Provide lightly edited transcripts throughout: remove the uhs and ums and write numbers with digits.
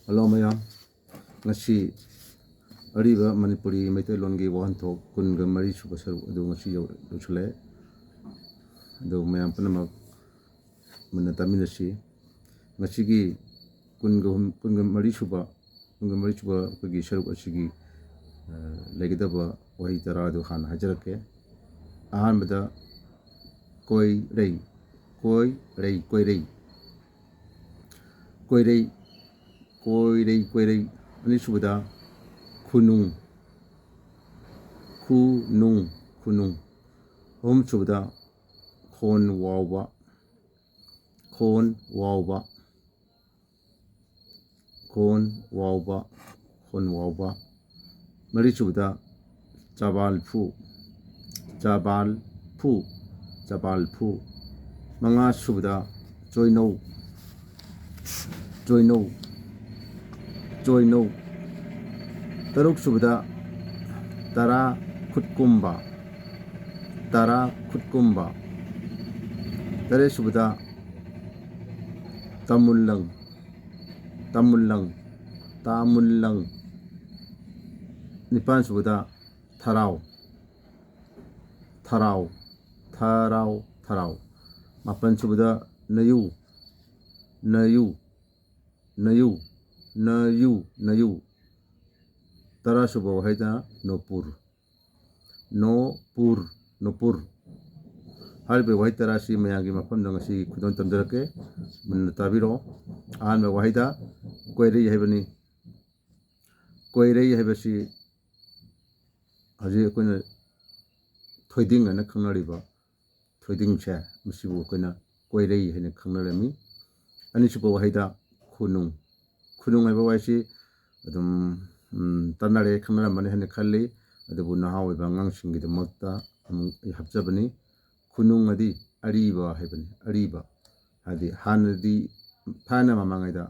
Hello mayam ngasi ariba manipuri maitai longi wahanthok kunga mari suba saru adu ngasi yauchule adu mayam panama mana taminasi ngasi gi kunga mari suba kogi saru asigi legidaba wahi tara adu han hajarake ahanbada koi rei anisubada kunung ahumsubada khon wawba marisubada jabal phu manga subada joinou taruk subada tara khutkumba tare subada tamullang nipan subada tharau mapan subada nayu tara suba wahida nopur harbe wahid tara si mayagi mafam dang si kudon tamdarake mun tabiro an wahida koirei hebasi haji koina thoiding ana khangnariba thoiding che musibu koina koirei hene khangnarami ani suba wahida khunung haiba waisi adum tanare khannaramani hene khalli adubu nahawi bangang singi damakta hapjabani khunung adi ariba haibani hadi hanadi phana mamangaida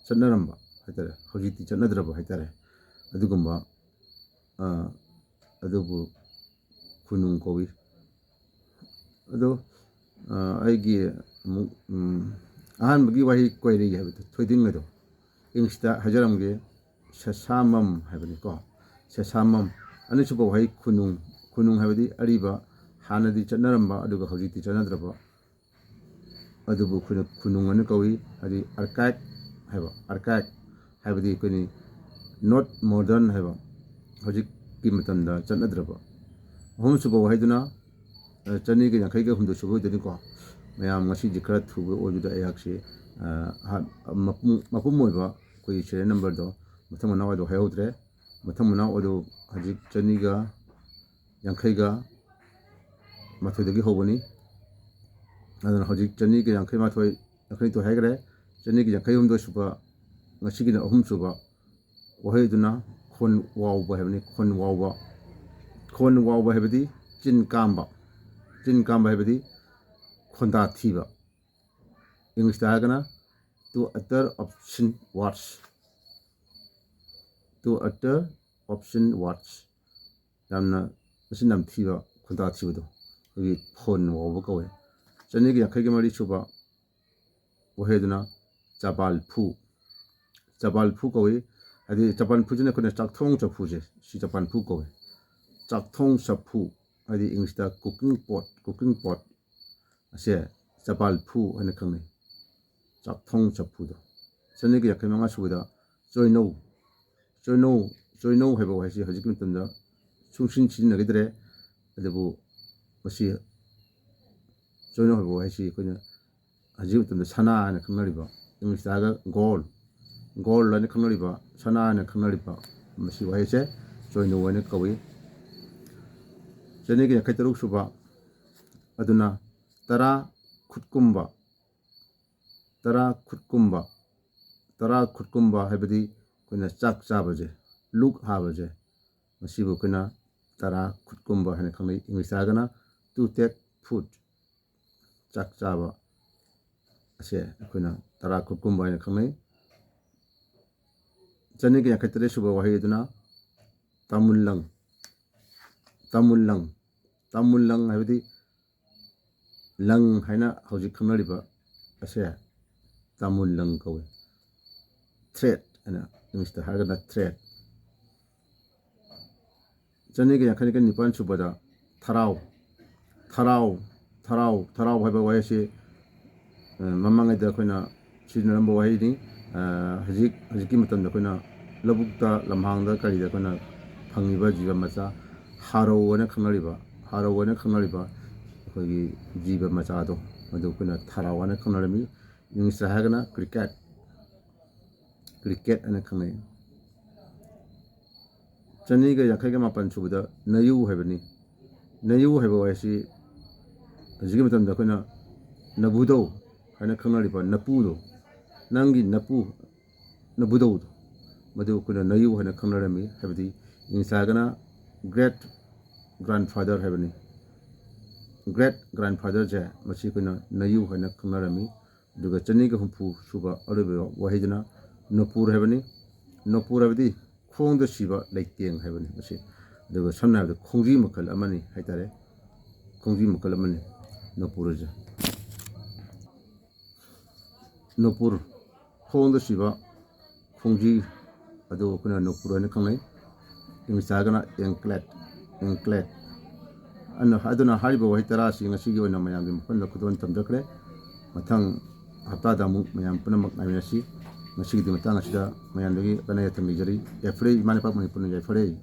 chanaramba haitare hojiti chanadraba haitare adugumba adubu khunung kowi ado aigi ahanbagi wahi koirei haibatu thoiding ado ingsta hajaramge sesamam haibani ko sesamam anisuba wahi khunung haibadi ariba hanadi chanaramba aduga hojiti chanadraba adubu khunung anu kawi hadi archaic haibadi kuni not modern haiba hojik ki matamda chanadraba hom suba wahiduna chani ge yakhai ge humdo subu deni ko mayam ngasi jikra thubu ojuda ayakse mapum moiba koi serial number do mathang na wado hayodre mathang na wado hajik chani ga yakhai ga mathoi hobani adana hojik chani ge yakhai mathoi yakhai to haigre chani ge yakhai humdo suba ngasi ge ahum suba wahiduna khon wawba hebadi chin kamba hebadi khonda thiba english ta gana to utter option words yamna asinam thiba khonda thibudo wi phone wawba kawe chani ge yakhai ge mari suba wahiduna jabal phu kawe adi japan pujine kone chakthong chapuje si japan phu kawe chakthong saphu adi english ta cooking pot ase japan phu ane khangne chakthong saphu do chani ge yakhai manga subuda joinou haiba waisi hajik mitamda sungsin china gedre adebu wasi joinou haiba waisi kone hajik mitamda sana ane khangnariba english ta ga gold ane khangnariba sana ane khangnariba masi waise joinou ane kawi chani ge yakhai taruk suba aduna tara khutkumba haibadi koina chak chabaje luk habaje masibu koina tara khutkumba hane khangnai english agana to take food chak chaba ase koina tara khutkumba hane khangnai chani ge yakhai tare suba wahi aduna tamullang haibadi lang haina hojik khangnariba ase tamullang kawe threat ana English har na threat chani ge yakhani ke nipan chubada tharau haiba wai si mamangai da koina sirinamba wai ni hajik ki matam da koina labukta lamhang da kari da koina phangiba jiba macha harau ana khangnariba kogi jiba macha do madu koina tharau ana khangnarami English hagana cricket ana khangnai chani ge yakhai ge mapan chubada nayu haibani nayu haiba wai si hajik matam da koina nabudo haina khangnariba napudo nangi nabudo madu koina nayu haina khangnarami habdi insagana great grandfather haibani great grandfather je machi koina nayu haina khangnarami duga chani ga humpu suba arbe wahidna nopur haibani nopur habdi khong da siba leiteng haibani machi duga samna da khongji makal amani haitare khongji makal amani nopur je nopur khong da siba khongji adu koina nopur haina khangnai insagana anklet anna haduna hariba wahi tara si ngasi gi wana mayam dim kon da kudon tamjakre mathang hapta da mu mayam punamak nasi ngasi gi matang asida mayam dagi kana ya tamijari ya frei mane pak mani pun ya frei